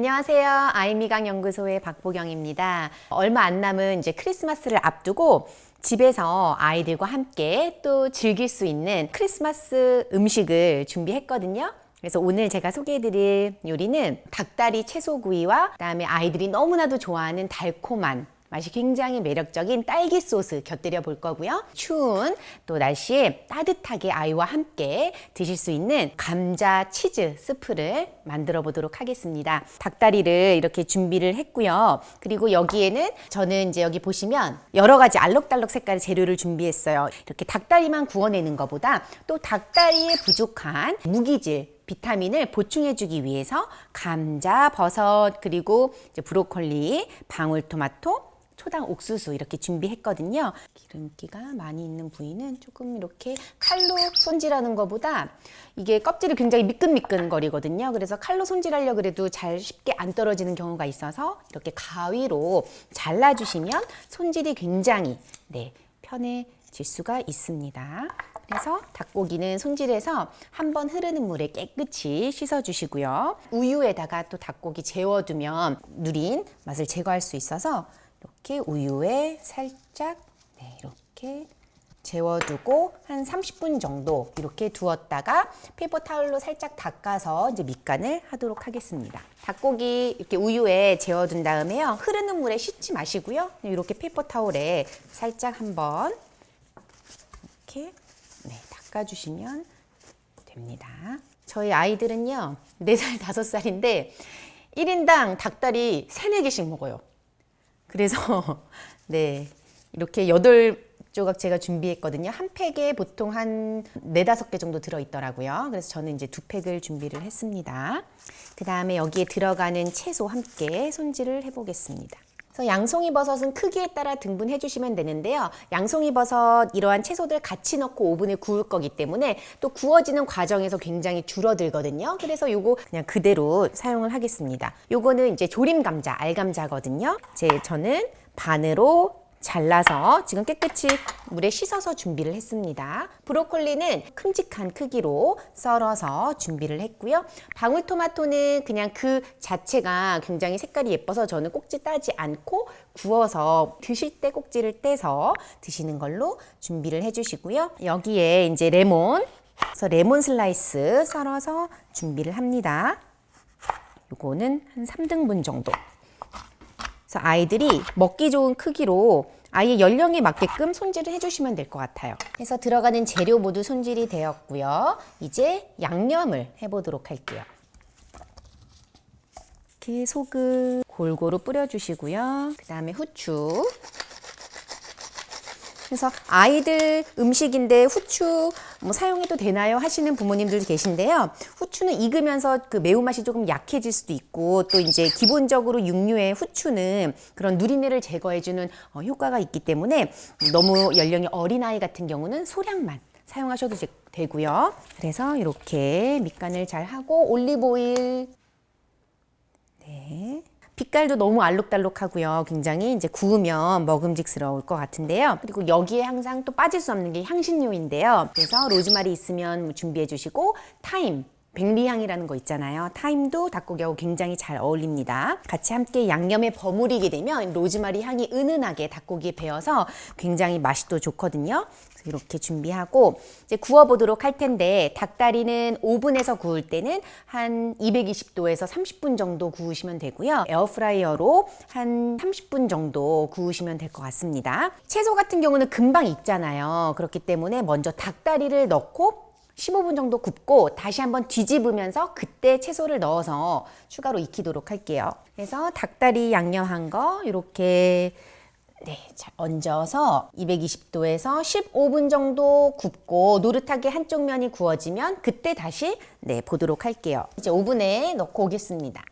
안녕하세요. 아이미강 연구소의 박보경입니다. 얼마 안 남은 이제 크리스마스를 앞두고 집에서 아이들과 함께 또 즐길 수 있는 크리스마스 음식을 준비했거든요. 그래서 오늘 제가 소개해드릴 요리는 닭다리 채소구이와 그다음에 아이들이 너무나도 좋아하는 달콤한 맛이 굉장히 매력적인 딸기 소스 곁들여 볼 거고요. 추운 또 날씨에 따뜻하게 아이와 함께 드실 수 있는 감자 치즈 스프를 만들어 보도록 하겠습니다. 닭다리를 이렇게 준비를 했고요. 그리고 여기에는 저는 이제 여기 보시면 여러 가지 알록달록 색깔의 재료를 준비했어요. 이렇게 닭다리만 구워내는 것보다 또 닭다리에 부족한 무기질 비타민을 보충해주기 위해서 감자, 버섯, 그리고 이제 브로콜리, 방울토마토, 초당 옥수수 이렇게 준비했거든요. 기름기가 많이 있는 부위는 조금 이렇게 칼로 손질하는 것보다 이게 껍질이 굉장히 미끈미끈 거리거든요. 그래서 칼로 손질하려고 그래도 잘 쉽게 안 떨어지는 경우가 있어서 이렇게 가위로 잘라주시면 손질이 굉장히 편해질 수가 있습니다. 그래서 닭고기는 손질해서 한번 흐르는 물에 깨끗이 씻어주시고요. 우유에다가 또 닭고기 재워두면 누린 맛을 제거할 수 있어서 이렇게 우유에 살짝 이렇게 재워두고 한 30분 정도 이렇게 두었다가 페이퍼타올로 살짝 닦아서 이제 밑간을 하도록 하겠습니다. 닭고기 이렇게 우유에 재워둔 다음에요. 흐르는 물에 씻지 마시고요. 이렇게 페이퍼타올에 살짝 한번 이렇게 닦아주시면 됩니다. 저희 아이들은요 4살, 5살인데 1인당 닭다리 3, 4개씩 먹어요. 그래서 이렇게 8조각 제가 준비했거든요. 한 팩에 보통 한 4, 5개 정도 들어있더라고요. 그래서 저는 이제 2팩을 준비를 했습니다. 그 다음에 여기에 들어가는 채소 함께 손질을 해보겠습니다. 그래서 양송이 버섯은 크기에 따라 등분해 주시면 되는데요. 양송이 버섯 이러한 채소들 같이 넣고 오븐에 구울 거기 때문에 또 구워지는 과정에서 굉장히 줄어들거든요. 그래서 요거 그냥 그대로 사용을 하겠습니다. 요거는 이제 조림 감자, 알감자거든요. 저는 반으로 잘라서 지금 깨끗이 물에 씻어서 준비를 했습니다. 브로콜리는 큼직한 크기로 썰어서 준비를 했고요. 방울토마토는 그냥 그 자체가 굉장히 색깔이 예뻐서 저는 꼭지 따지 않고 구워서 드실 때 꼭지를 떼서 드시는 걸로 준비를 해주시고요. 여기에 이제 레몬 슬라이스 썰어서 준비를 합니다. 요거는 한 3등분 정도. 그래서 아이들이 먹기 좋은 크기로 아이의 연령에 맞게끔 손질을 해주시면 될 것 같아요. 그래서 들어가는 재료 모두 손질이 되었고요. 이제 양념을 해보도록 할게요. 이렇게 소금 골고루 뿌려주시고요. 그 다음에 후추. 그래서 아이들 음식인데 후추 사용해도 되나요? 하시는 부모님들도 계신데요. 후추는 익으면서 그 매운맛이 조금 약해질 수도 있고 또 이제 기본적으로 육류의 후추는 그런 누린내를 제거해주는 효과가 있기 때문에 너무 연령이 어린 아이 같은 경우는 소량만 사용하셔도 되고요. 그래서 이렇게 밑간을 잘 하고 올리브 오일 빛깔도 너무 알록달록하고요. 굉장히 이제 구우면 먹음직스러울 것 같은데요. 그리고 여기에 항상 또 빠질 수 없는 게 향신료인데요. 그래서 로즈마리 있으면 준비해 주시고 타임, 백리향이라는 거 있잖아요. 타임도 닭고기하고 굉장히 잘 어울립니다. 같이 함께 양념에 버무리게 되면 로즈마리 향이 은은하게 닭고기에 배어서 굉장히 맛이 또 좋거든요. 그래서 이렇게 준비하고 이제 구워보도록 할 텐데 닭다리는 오븐에서 구울 때는 한 220도에서 30분 정도 구우시면 되고요. 에어프라이어로 한 30분 정도 구우시면 될 것 같습니다. 채소 같은 경우는 금방 익잖아요. 그렇기 때문에 먼저 닭다리를 넣고 15분 정도 굽고 다시 한번 뒤집으면서 그때 채소를 넣어서 추가로 익히도록 할게요. 그래서 닭다리 양념한 거 이렇게 잘 얹어서 220도에서 15분 정도 굽고 노릇하게 한쪽 면이 구워지면 그때 다시 보도록 할게요. 이제 오븐에 넣고 오겠습니다.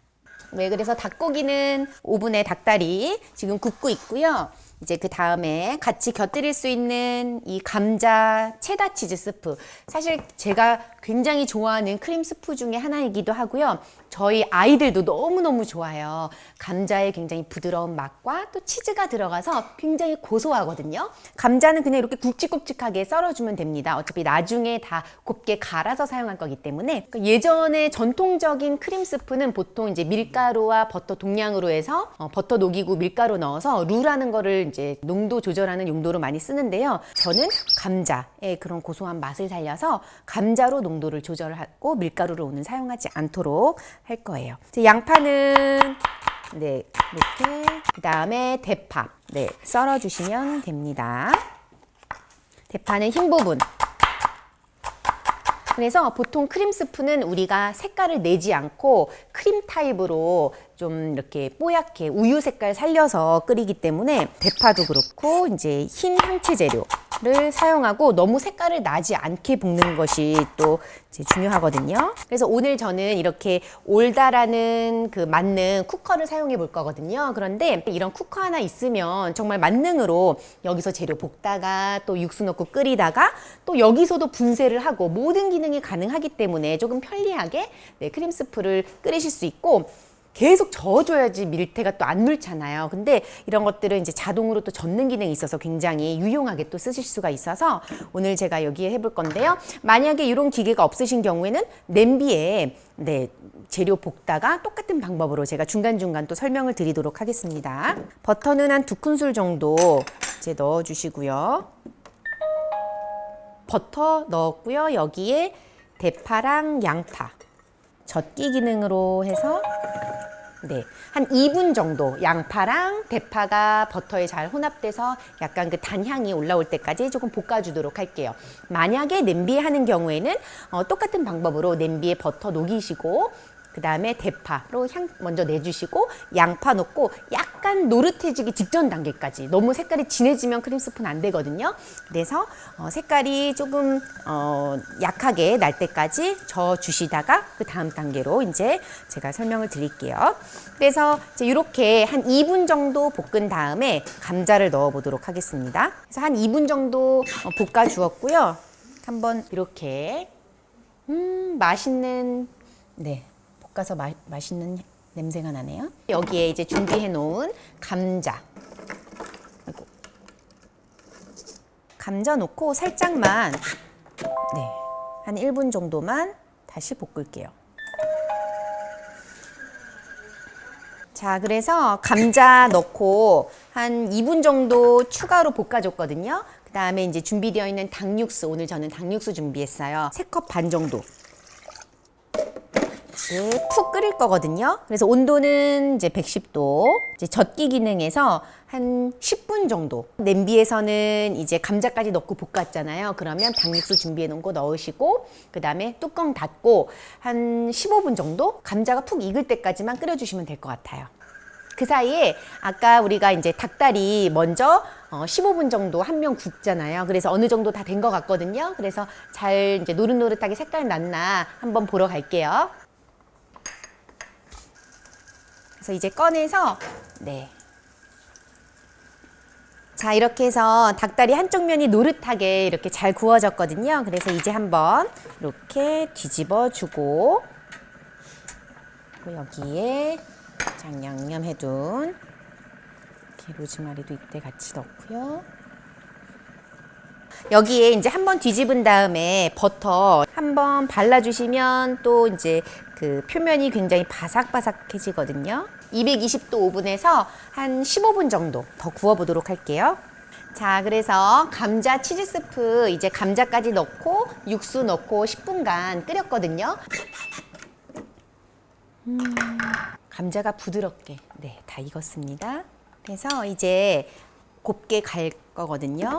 그래서 닭고기는 오븐에 닭다리 지금 굽고 있고요. 이제 그 다음에 같이 곁들일 수 있는 이 감자 체다 치즈 스프. 사실 제가 굉장히 좋아하는 크림 스프 중에 하나이기도 하고요. 저희 아이들도 너무너무 좋아해요. 감자의 굉장히 부드러운 맛과 또 치즈가 들어가서 굉장히 고소하거든요. 감자는 그냥 이렇게 굵직굵직하게 썰어주면 됩니다. 어차피 나중에 다 곱게 갈아서 사용할 거기 때문에. 그러니까 예전에 전통적인 크림 스프는 보통 이제 밀가루와 버터 동량으로 해서 버터 녹이고 밀가루 넣어서 루라는 거를 이제 농도 조절하는 용도로 많이 쓰는데요. 저는 감자의 그런 고소한 맛을 살려서 감자로 농도를 조절하고 밀가루를 오늘 사용하지 않도록 할 거예요. 양파는 네, 이렇게 그 다음에 대파 네, 썰어 주시면 됩니다. 대파는 흰 부분. 그래서 보통 크림 스프는 우리가 색깔을 내지 않고 크림 타입으로 좀 이렇게 뽀얗게 우유 색깔 살려서 끓이기 때문에 대파도 그렇고 이제 흰 향채 재료를 사용하고 너무 색깔을 나지 않게 볶는 것이 또 이제 중요하거든요. 그래서 오늘 저는 이렇게 올다라는 그 만능 쿠커를 사용해 볼 거거든요. 그런데 이런 쿠커 하나 있으면 정말 만능으로 여기서 재료 볶다가 또 육수 넣고 끓이다가 또 여기서도 분쇄를 하고 모든 기능이 가능하기 때문에 조금 편리하게 네, 크림 스프를 끓이실 수 있고 계속 저어줘야지 밀테가 또 안 눌잖아요. 근데 이런 것들은 이제 자동으로 또 젓는 기능이 있어서 굉장히 유용하게 또 쓰실 수가 있어서 오늘 제가 여기에 해볼 건데요. 만약에 이런 기계가 없으신 경우에는 냄비에 네, 재료 볶다가 똑같은 방법으로 제가 중간중간 또 설명을 드리도록 하겠습니다. 버터는 한 2큰술 정도 이제 넣어주시고요. 버터 넣었고요. 여기에 대파랑 양파 젓기 기능으로 해서 네, 한 2분 정도 양파랑 대파가 버터에 잘 혼합돼서 약간 그 단향이 올라올 때까지 조금 볶아주도록 할게요. 만약에 냄비에 하는 경우에는 똑같은 방법으로 냄비에 버터 녹이시고 그 다음에 대파로 향 먼저 내주시고 양파 넣고 약간 노릇해지기 직전 단계까지 너무 색깔이 진해지면 크림 스프는 안 되거든요. 그래서 색깔이 조금 약하게 날 때까지 저어주시다가 그 다음 단계로 이제 제가 설명을 드릴게요. 그래서 이제 이렇게 한 2분 정도 볶은 다음에 감자를 넣어 보도록 하겠습니다. 그래서 한 2분 정도 볶아 주었고요. 한번 이렇게 맛있는 네. 볶아서 맛있는 냄새가 나네요. 여기에 이제 준비해 놓은 감자. 아이고. 감자 넣고 살짝만 네, 한 1분 정도만 다시 볶을게요. 자, 그래서 감자 넣고 한 2분 정도 추가로 볶아줬거든요. 그 다음에 이제 준비되어 있는 닭육수, 오늘 저는 닭육수 준비했어요. 3컵 반 정도. 푹 끓일 거거든요. 그래서 온도는 이제 110도. 이제 젓기 기능에서 한 10분 정도. 냄비에서는 이제 감자까지 넣고 볶았잖아요. 그러면 닭육수 준비해 놓은 거 넣으시고, 그 다음에 뚜껑 닫고 한 15분 정도 감자가 푹 익을 때까지만 끓여주시면 될 것 같아요. 그 사이에 아까 우리가 이제 닭다리 먼저 15분 정도 한 명 굽잖아요. 그래서 어느 정도 다 된 것 같거든요. 그래서 잘 이제 노릇노릇하게 색깔 났나 한번 보러 갈게요. 그래서 이제 꺼내서 네. 자, 이렇게 해서 닭다리 한쪽 면이 노릇하게 이렇게 잘 구워졌거든요. 그래서 이제 한번 이렇게 뒤집어 주고 여기에 양념 해둔 이렇게 로즈마리도 이때 같이 넣고요. 여기에 이제 한번 뒤집은 다음에 버터 한번 발라주시면 또 이제 그 표면이 굉장히 바삭바삭해지거든요. 220도 오븐에서 한 15분 정도 더 구워보도록 할게요. 자, 그래서 감자 치즈 스프 이제 감자까지 넣고 육수 넣고 10분간 끓였거든요. 감자가 부드럽게 네, 다 익었습니다. 그래서 이제 곱게 갈 거거든요.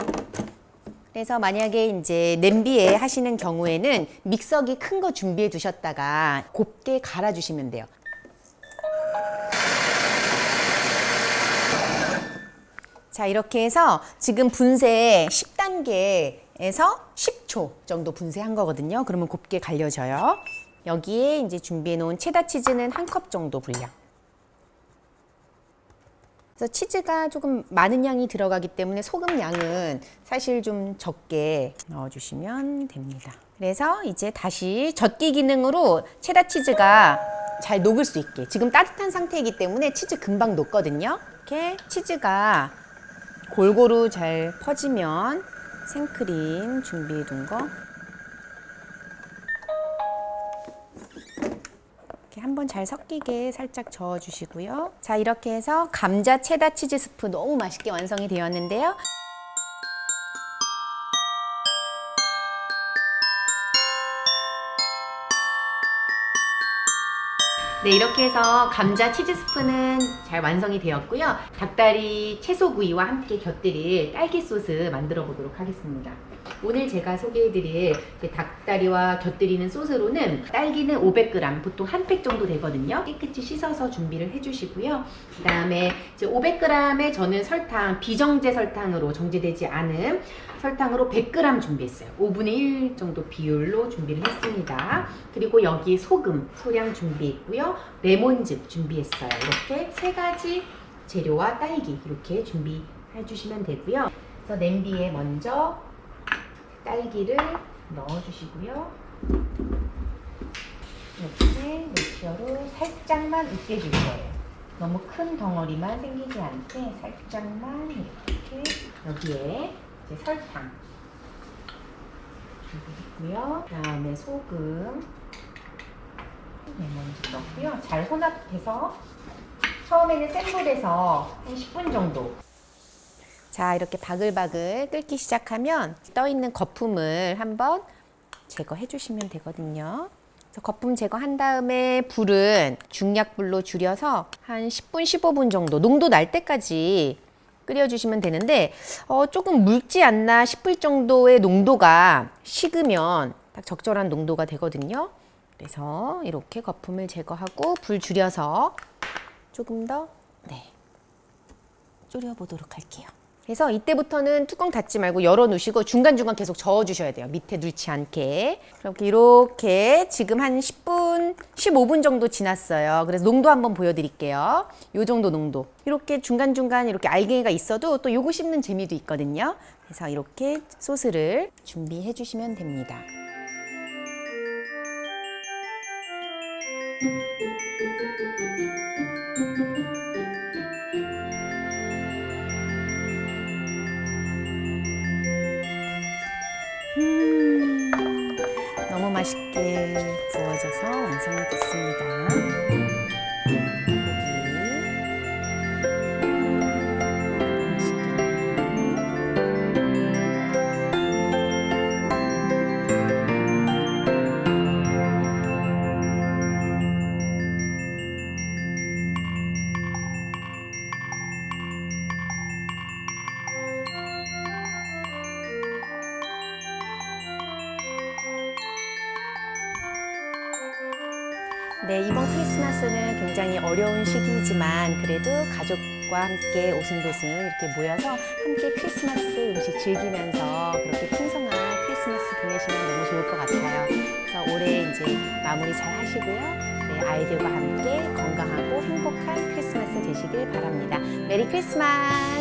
그래서 만약에 이제 냄비에 하시는 경우에는 믹서기 큰 거 준비해 두셨다가 곱게 갈아 주시면 돼요. 자, 이렇게 해서 지금 분쇄 10단계에서 10초 정도 분쇄한 거거든요. 그러면 곱게 갈려져요. 여기에 이제 준비해 놓은 체다 치즈는 1컵 정도 분량. 그래서 치즈가 조금 많은 양이 들어가기 때문에 소금 양은 사실 좀 적게 넣어주시면 됩니다. 그래서 이제 다시 젓기 기능으로 체다 치즈가 잘 녹을 수 있게, 지금 따뜻한 상태이기 때문에 치즈 금방 녹거든요. 이렇게 치즈가 골고루 잘 퍼지면 생크림 준비해 둔 거 이렇게 한번 잘 섞이게 살짝 저어 주시고요. 자, 이렇게 해서 감자 체다 치즈 스프 너무 맛있게 완성이 되었는데요. 네, 이렇게 해서 감자 치즈 스프는 잘 완성이 되었고요. 닭다리 채소구이와 함께 곁들일 딸기 소스 만들어 보도록 하겠습니다. 오늘 제가 소개해드릴 닭다리와 곁들이는 소스로는 딸기는 500g, 보통 한 팩 정도 되거든요. 깨끗이 씻어서 준비를 해주시고요. 그 다음에 이제 500g에 저는 설탕, 비정제 설탕으로 정제되지 않은 설탕으로 100g 준비했어요. 5분의 1 정도 비율로 준비를 했습니다. 그리고 여기 소금 소량 준비했고요. 레몬즙 준비했어요. 이렇게 세 가지 재료와 딸기 이렇게 준비해 주시면 되고요. 그래서 냄비에 먼저 딸기를 넣어주시고요. 이렇게 믹서로 살짝만 으깨줄 거예요. 너무 큰 덩어리만 생기지 않게 살짝만 이렇게 여기에 이제 설탕 준비했고요. 그다음에 소금, 레몬즙 넣고요. 잘 혼합해서 처음에는 센 불에서 한 10분 정도. 자, 이렇게 바글바글 끓기 시작하면 떠있는 거품을 한번 제거해 주시면 되거든요. 그래서 거품 제거한 다음에 불은 중약불로 줄여서 한 10분, 15분 정도 농도 날 때까지 끓여주시면 되는데 조금 묽지 않나 싶을 정도의 농도가 식으면 딱 적절한 농도가 되거든요. 그래서 이렇게 거품을 제거하고 불 줄여서 조금 더 졸여보도록 할게요. 그래서 이때부터는 뚜껑 닫지 말고 열어놓으시고 중간중간 계속 저어주셔야 돼요. 밑에 넣지 않게. 이렇게 지금 한 10분, 15분 정도 지났어요. 그래서 농도 한번 보여드릴게요. 요 정도 농도. 이렇게 중간중간 이렇게 알갱이가 있어도 또 요거 씹는 재미도 있거든요. 그래서 이렇게 소스를 준비해 주시면 됩니다. 너무 맛있게 구워져서 완성이 됐습니다. 네, 이번 크리스마스는 굉장히 어려운 시기이지만 그래도 가족과 함께 오순도순 이렇게 모여서 함께 크리스마스 음식 즐기면서 그렇게 풍성한 크리스마스 보내시면 너무 좋을 것 같아요. 그래서 올해 이제 마무리 잘 하시고요. 네, 아이들과 함께 건강하고 행복한 크리스마스 되시길 바랍니다. 메리 크리스마스!